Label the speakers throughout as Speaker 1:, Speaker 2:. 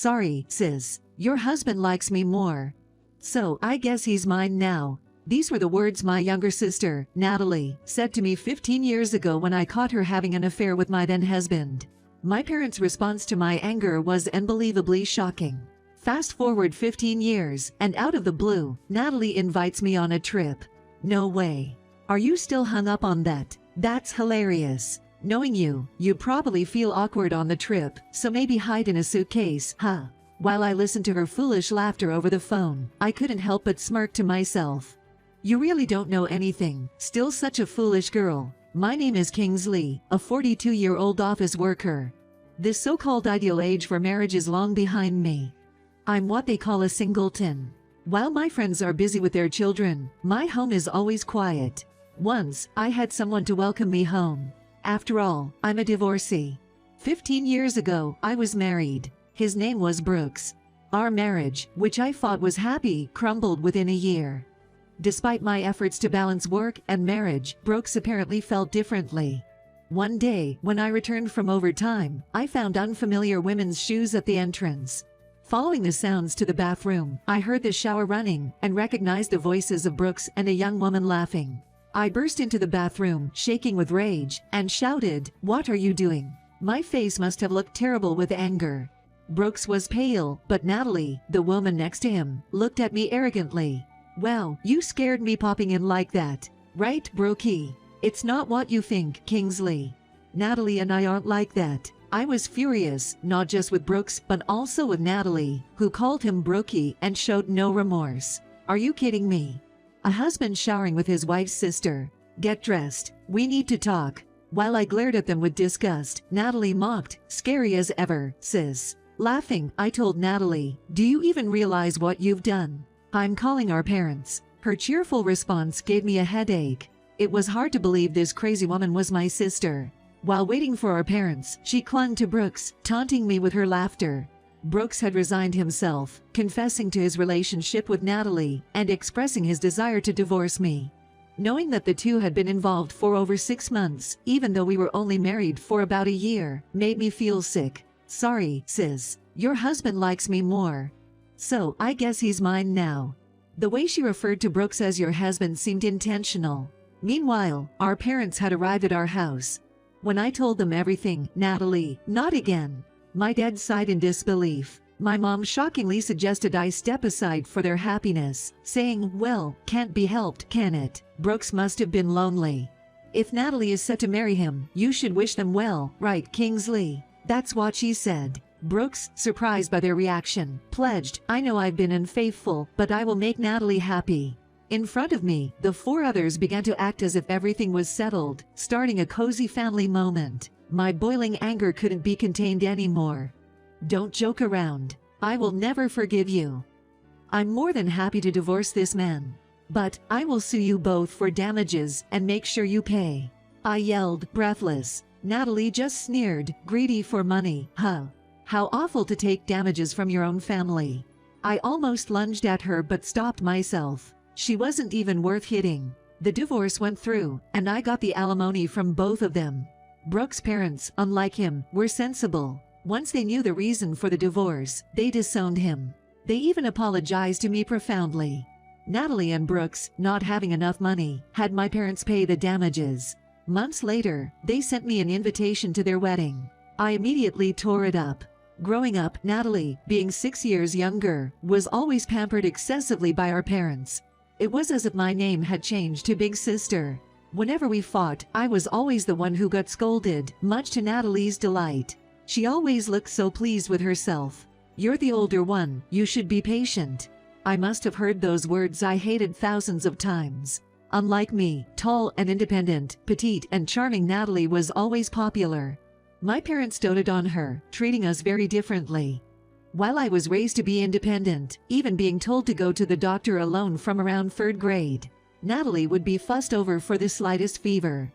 Speaker 1: Sorry, sis. Your husband likes me more. So I guess he's mine now. These were the words my younger sister, Natalie, said to me 15 years ago when I caught her having an affair with my then husband. My parents' response to my anger was unbelievably shocking. Fast forward 15 years, and out of the blue, Natalie invites me on a trip. No way. Are you still hung up on that? That's hilarious. Knowing you, you probably feel awkward on the trip, so maybe hide in a suitcase, huh? While I listened to her foolish laughter over the phone, I couldn't help but smirk to myself. You really don't know anything, still such a foolish girl. My name is Kingsley, a 42-year-old office worker. This so-called ideal age for marriage is long behind me. I'm what they call a singleton. While my friends are busy with their children, my home is always quiet. Once, I had someone to welcome me home. After all, I'm a divorcee. 15 years ago, I was married. His name was Brooks. Our marriage, which I thought was happy, crumbled within a year. Despite my efforts to balance work and marriage, Brooks apparently felt differently. One day, when I returned from overtime, I found unfamiliar women's shoes at the entrance. Following the sounds to the bathroom, I heard the shower running and recognized the voices of Brooks and a young woman laughing. I burst into the bathroom, shaking with rage, and shouted, "What are you doing?" My face must have looked terrible with anger. Brooks was pale, but Natalie, the woman next to him, looked at me arrogantly. "Well, you scared me popping in like that. Right, Brookie? It's not what you think, Kingsley. Natalie and I aren't like that." I was furious, not just with Brooks, but also with Natalie, who called him Brookie and showed no remorse. Are you kidding me? A husband showering with his wife's sister. Get dressed. We need to talk. While I glared at them with disgust, Natalie mocked, "Scary as ever, sis." Laughing, I told Natalie, "Do you even realize what you've done? I'm calling our parents." Her cheerful response gave me a headache. It was hard to believe this crazy woman was my sister. While waiting for our parents, she clung to Brooks, taunting me with her laughter. Brooks had resigned himself, confessing to his relationship with Natalie and expressing his desire to divorce me. Knowing that the two had been involved for over 6 months, even though we were only married for about a year, made me feel sick. "Sorry, sis. Your husband likes me more. So I guess he's mine now." The way she referred to Brooks as your husband seemed intentional. Meanwhile, our parents had arrived at our house. When I told them everything, Natalie, "Not again." My dad sighed in disbelief. My mom shockingly suggested I step aside for their happiness, saying, "Well, can't be helped, can it? Brooks must have been lonely. If Natalie is set to marry him, you should wish them well, right, Kingsley?" That's what she said. Brooks, surprised by their reaction, pledged, "I know I've been unfaithful, but I will make Natalie happy." In front of me, the 4 others began to act as if everything was settled, starting a cozy family moment. My boiling anger couldn't be contained anymore. "Don't joke around. I will never forgive you. I'm more than happy to divorce this man. But I will sue you both for damages and make sure you pay," I yelled, breathless. Natalie just sneered, "Greedy for money, huh? How awful to take damages from your own family." I almost lunged at her but stopped myself. She wasn't even worth hitting. The divorce went through, and I got the alimony from both of them. Brooks' parents, unlike him, were sensible. Once they knew the reason for the divorce, they disowned him. They even apologized to me profoundly. Natalie and Brooks, not having enough money, had my parents pay the damages. Months later, they sent me an invitation to their wedding. I immediately tore it up. Growing up, Natalie, being 6 years younger, was always pampered excessively by our parents. It was as if my name had changed to Big Sister. Whenever we fought, I was always the one who got scolded, much to Natalie's delight. She always looked so pleased with herself. "You're the older one, you should be patient." I must have heard those words I hated thousands of times. Unlike me, tall and independent, petite and charming Natalie was always popular. My parents doted on her, treating us very differently. While I was raised to be independent, even being told to go to the doctor alone from around 3rd grade, Natalie would be fussed over for the slightest fever.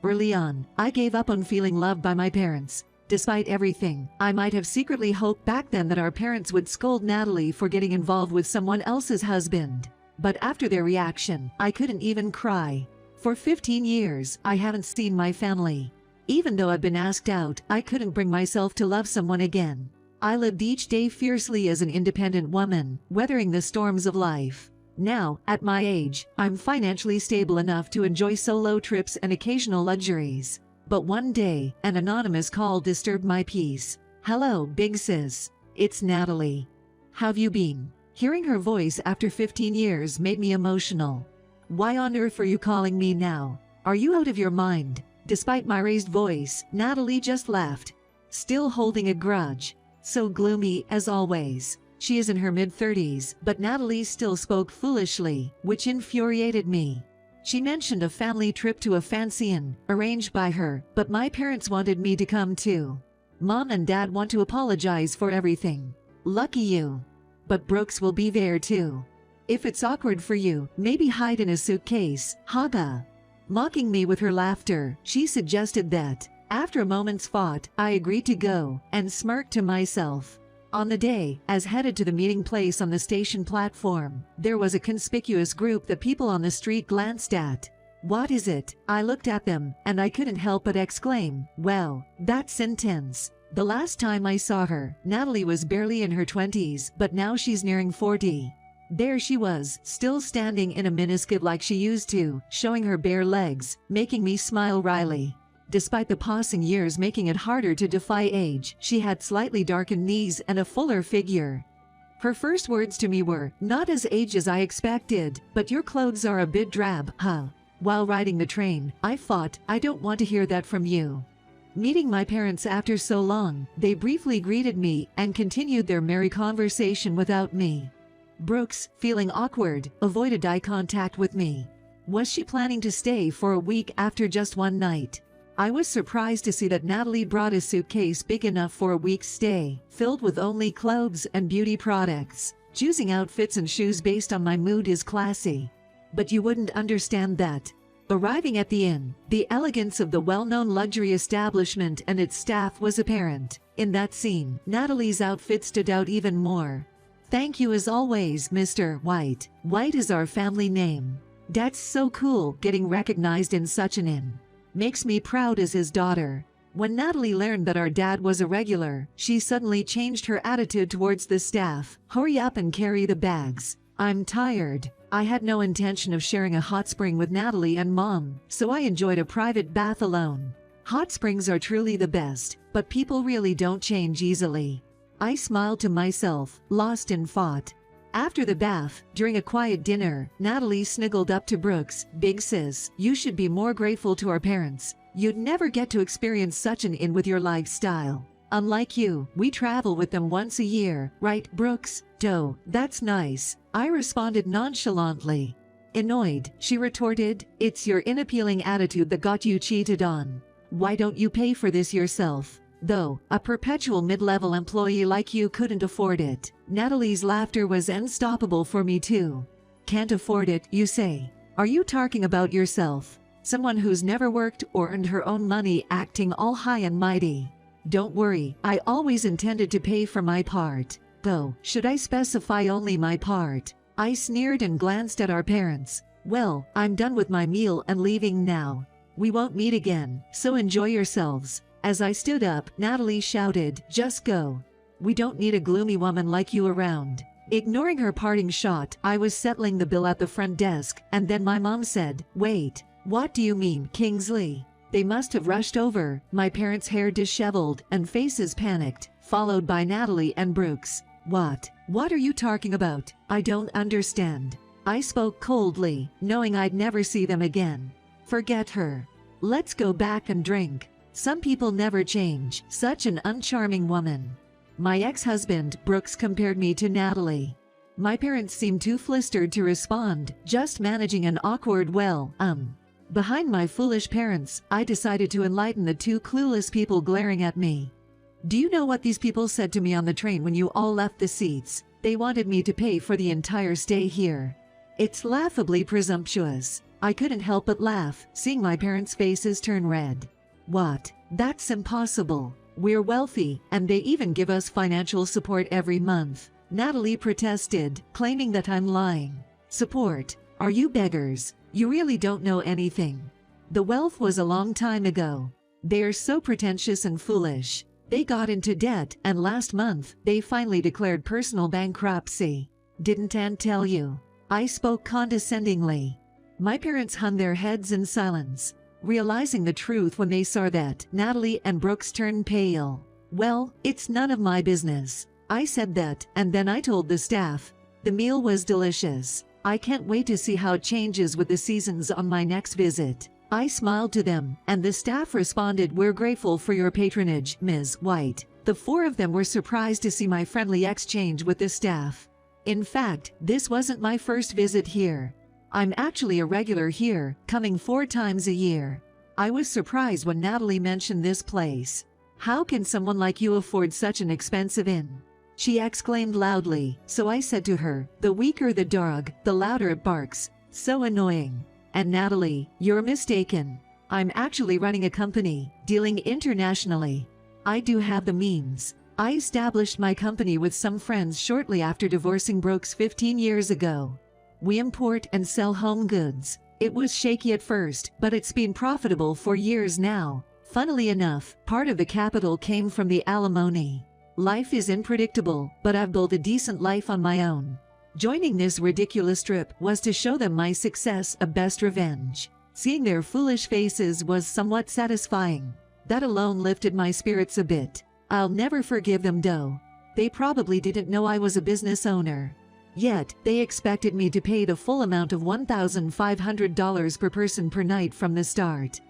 Speaker 1: Early on, I gave up on feeling loved by my parents. Despite everything, I might have secretly hoped back then that our parents would scold Natalie for getting involved with someone else's husband. But after their reaction, I couldn't even cry. For 15 years, I haven't seen my family. Even though I've been asked out, I couldn't bring myself to love someone again. I lived each day fiercely as an independent woman, weathering the storms of life. Now, at my age, I'm financially stable enough to enjoy solo trips and occasional luxuries. But one day, an anonymous call disturbed my peace. "Hello, big sis. It's Natalie. How've you been?" Hearing her voice after 15 years made me emotional. "Why on earth are you calling me now? Are you out of your mind?" Despite my raised voice, Natalie just laughed, still holding a grudge. So gloomy as always. She is in her mid-30s, but Natalie still spoke foolishly, which infuriated me. She mentioned a family trip to a fancy inn, arranged by her, but my parents wanted me to come too. Mom and Dad want to apologize for everything. Lucky you. But Brooks will be there too. If it's awkward for you, maybe hide in a suitcase, haha. Mocking me with her laughter, she suggested that. After a moment's thought, I agreed to go, and smirked to myself. On the day, as headed to the meeting place on the station platform, there was a conspicuous group that people on the street glanced at. "What is it?" I looked at them, and I couldn't help but exclaim, "Wow, that's intense." The last time I saw her, Natalie was barely in her 20s, but now she's nearing 40. There she was, still standing in a miniskirt like she used to, showing her bare legs, making me smile wryly. Despite the passing years making it harder to defy age, she had slightly darkened knees and a fuller figure. Her first words to me were, "Not as aged as I expected, but your clothes are a bit drab, huh?" While riding the train, I thought, I don't want to hear that from you. Meeting my parents after so long, they briefly greeted me and continued their merry conversation without me. Brooks, feeling awkward, avoided eye contact with me. Was she planning to stay for a week after just one night? I was surprised to see that Natalie brought a suitcase big enough for a week's stay, filled with only clothes and beauty products. Choosing outfits and shoes based on my mood is classy. But you wouldn't understand that. Arriving at the inn, the elegance of the well-known luxury establishment and its staff was apparent. In that scene, Natalie's outfit stood out even more. "Thank you as always, Mr. White." White is our family name. That's so cool, getting recognized in such an inn. Makes me proud as his daughter. When Natalie learned that our dad was a regular, she suddenly changed her attitude towards the staff. "Hurry up and carry the bags. I'm tired." I had no intention of sharing a hot spring with Natalie and Mom, so I enjoyed a private bath alone. Hot springs are truly the best, but people really don't change easily. I smiled to myself, lost in thought. After the bath, during a quiet dinner, Natalie snuggled up to Brooks. "Big sis, you should be more grateful to our parents. You'd never get to experience such an inn with your lifestyle. Unlike you, we travel with them once a year, right, Brooks?" "Doh, that's nice," I responded nonchalantly. Annoyed, she retorted, "It's your inappealing attitude that got you cheated on. Why don't you pay for this yourself? Though, a perpetual mid-level employee like you couldn't afford it." Natalie's laughter was unstoppable for me too. "Can't afford it, you say? Are you talking about yourself? Someone who's never worked or earned her own money, acting all high and mighty?" "Don't worry, I always intended to pay for my part. Though, should I specify only my part?" I sneered and glanced at our parents. "Well, I'm done with my meal and leaving now. We won't meet again, so enjoy yourselves." As I stood up, Natalie shouted, "Just go. We don't need a gloomy woman like you around." Ignoring her parting shot, I was settling the bill at the front desk, and then my mom said, "Wait, what do you mean, Kingsley?" They must have rushed over, my parents' hair disheveled and faces panicked, followed by Natalie and Brooks. What are you talking about? I don't understand." I spoke coldly, knowing I'd never see them again. "Forget her. Let's go back and drink. Some people never change." Such an uncharming woman. My ex-husband, Brooks, compared me to Natalie. My parents seemed too flustered to respond, just managing an awkward Behind my foolish parents, I decided to enlighten the two clueless people glaring at me. "Do you know what these people said to me on the train when you all left the seats? They wanted me to pay for the entire stay here." It's laughably presumptuous. I couldn't help but laugh, seeing my parents' faces turn red. "What? That's impossible. We're wealthy, and they even give us financial support every month." Natalie protested, claiming that I'm lying. "Support? Are you beggars? You really don't know anything. The wealth was a long time ago. They are so pretentious and foolish." They got into debt, and last month, they finally declared personal bankruptcy. Didn't Aunt tell you? I spoke condescendingly. My parents hung their heads in silence, realizing the truth when they saw that Natalie and Brooks turned pale. Well, it's none of my business. I said that, and then I told the staff. The meal was delicious. I can't wait to see how it changes with the seasons on my next visit. I smiled to them, and the staff responded, "We're grateful for your patronage, Ms. White." The four of them were surprised to see my friendly exchange with the staff. In fact, this wasn't my first visit here. I'm actually a regular here, coming 4 times a year. I was surprised when Natalie mentioned this place. "How can someone like you afford such an expensive inn?" she exclaimed loudly, so I said to her, "The weaker the dog, the louder it barks. So annoying." "And Natalie, you're mistaken. I'm actually running a company, dealing internationally. I do have the means. I established my company with some friends shortly after divorcing Brooks 15 years ago. We import and sell home goods. It was shaky at first, but it's been profitable for years now. Funnily enough, part of the capital came from the alimony. Life is unpredictable, but I've built a decent life on my own. Joining this ridiculous trip was to show them my success, a best revenge. Seeing their foolish faces was somewhat satisfying. That alone lifted my spirits a bit. I'll never forgive them though. They probably didn't know I was a business owner. Yet, they expected me to pay the full amount of $1,500 per person per night from the start.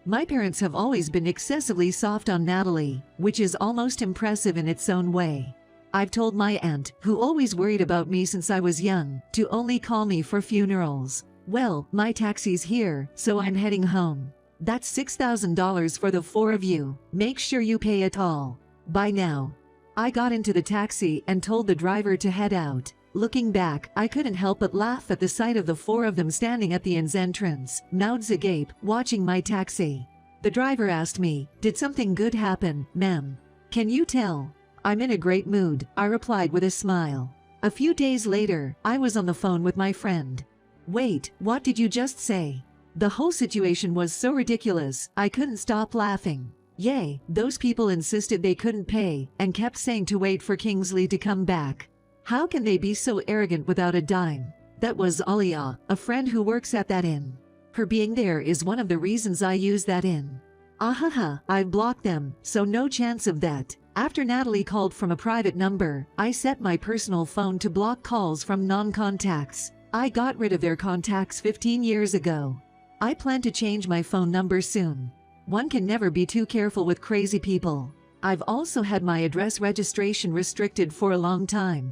Speaker 1: My parents have always been excessively soft on Natalie, which is almost impressive in its own way. I've told my aunt, who always worried about me since I was young, to only call me for funerals. Well, my taxi's here, so I'm heading home. That's $6,000 for the 4 of you. Make sure you pay it all. Bye now. I got into the taxi and told the driver to head out. Looking back, I couldn't help but laugh at the sight of the 4 of them standing at the inn's entrance, mouths agape, watching my taxi. The driver asked me, "Did something good happen, ma'am?" "Can you tell?" "I'm in a great mood," I replied with a smile. A few days later, I was on the phone with my friend. "Wait, what did you just say?" The whole situation was so ridiculous, I couldn't stop laughing. Yay, those people insisted they couldn't pay, and kept saying to wait for Kingsley to come back. How can they be so arrogant without a dime? That was Alia, a friend who works at that inn. Her being there is one of the reasons I use that inn. Ahaha, I've blocked them, so no chance of that. After Natalie called from a private number, I set my personal phone to block calls from non-contacts. I got rid of their contacts 15 years ago. I plan to change my phone number soon. One can never be too careful with crazy people. I've also had my address registration restricted for a long time.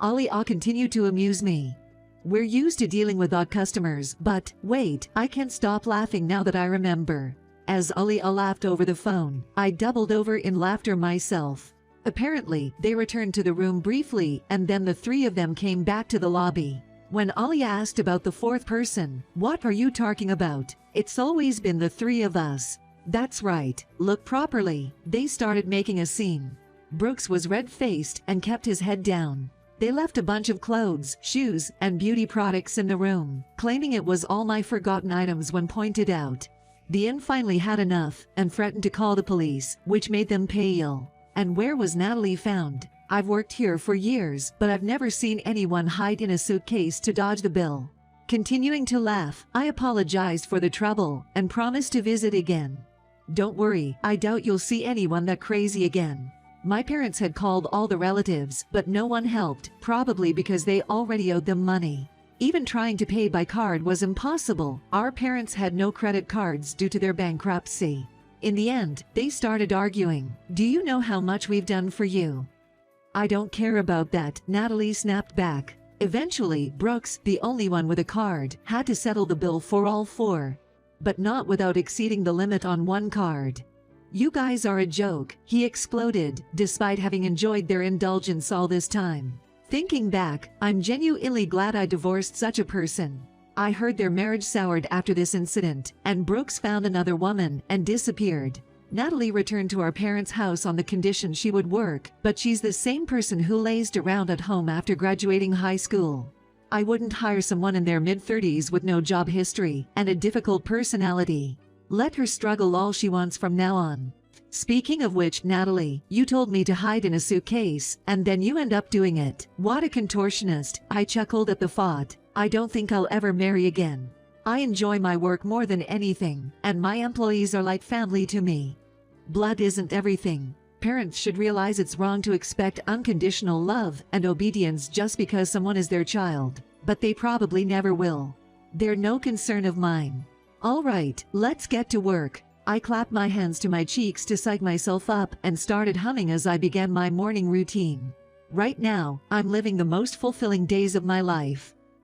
Speaker 1: Alia continued to amuse me. "We're used to dealing with odd customers, but wait, I can't stop laughing now that I remember." As Alia laughed over the phone, I doubled over in laughter myself. Apparently, they returned to the room briefly, and then the 3 of them came back to the lobby. When Alia asked about the 4th person, "What are you talking about? It's always been the 3 of us." "That's right, look properly." They started making a scene. Brooks was red-faced and kept his head down. They left a bunch of clothes, shoes, and beauty products in the room, claiming it was all my forgotten items when pointed out. The inn finally had enough and threatened to call the police, which made them pale. And where was Natalie found? I've worked here for years, but I've never seen anyone hide in a suitcase to dodge the bill. Continuing to laugh, I apologized for the trouble and promised to visit again. "Don't worry, I doubt you'll see anyone that crazy again." My parents had called all the relatives, but no one helped, probably because they already owed them money. Even trying to pay by card was impossible. Our parents had no credit cards due to their bankruptcy. In the end, they started arguing. "Do you know how much we've done for you?" "I don't care about that," Natalie snapped back. Eventually, Brooks, the only one with a card, had to settle the bill for all 4. But not without exceeding the limit on one card. "You guys are a joke," he exploded, despite having enjoyed their indulgence all this time. Thinking back, I'm genuinely glad I divorced such a person. I heard their marriage soured after this incident, and Brooks found another woman and disappeared. Natalie returned to our parents' house on the condition she would work, but she's the same person who lazed around at home after graduating high school. I wouldn't hire someone in their mid-30s with no job history and a difficult personality. Let her struggle all she wants from now on. Speaking of which, Natalie, you told me to hide in a suitcase, and then you end up doing it. What a contortionist, I chuckled at the thought. I don't think I'll ever marry again. I enjoy my work more than anything, and my employees are like family to me. Blood isn't everything. Parents should realize it's wrong to expect unconditional love and obedience just because someone is their child, but they probably never will. They're no concern of mine. All right, let's get to work. I clapped my hands to my cheeks to psych myself up and started humming as I began my morning routine. Right now, I'm living the most fulfilling days of my life.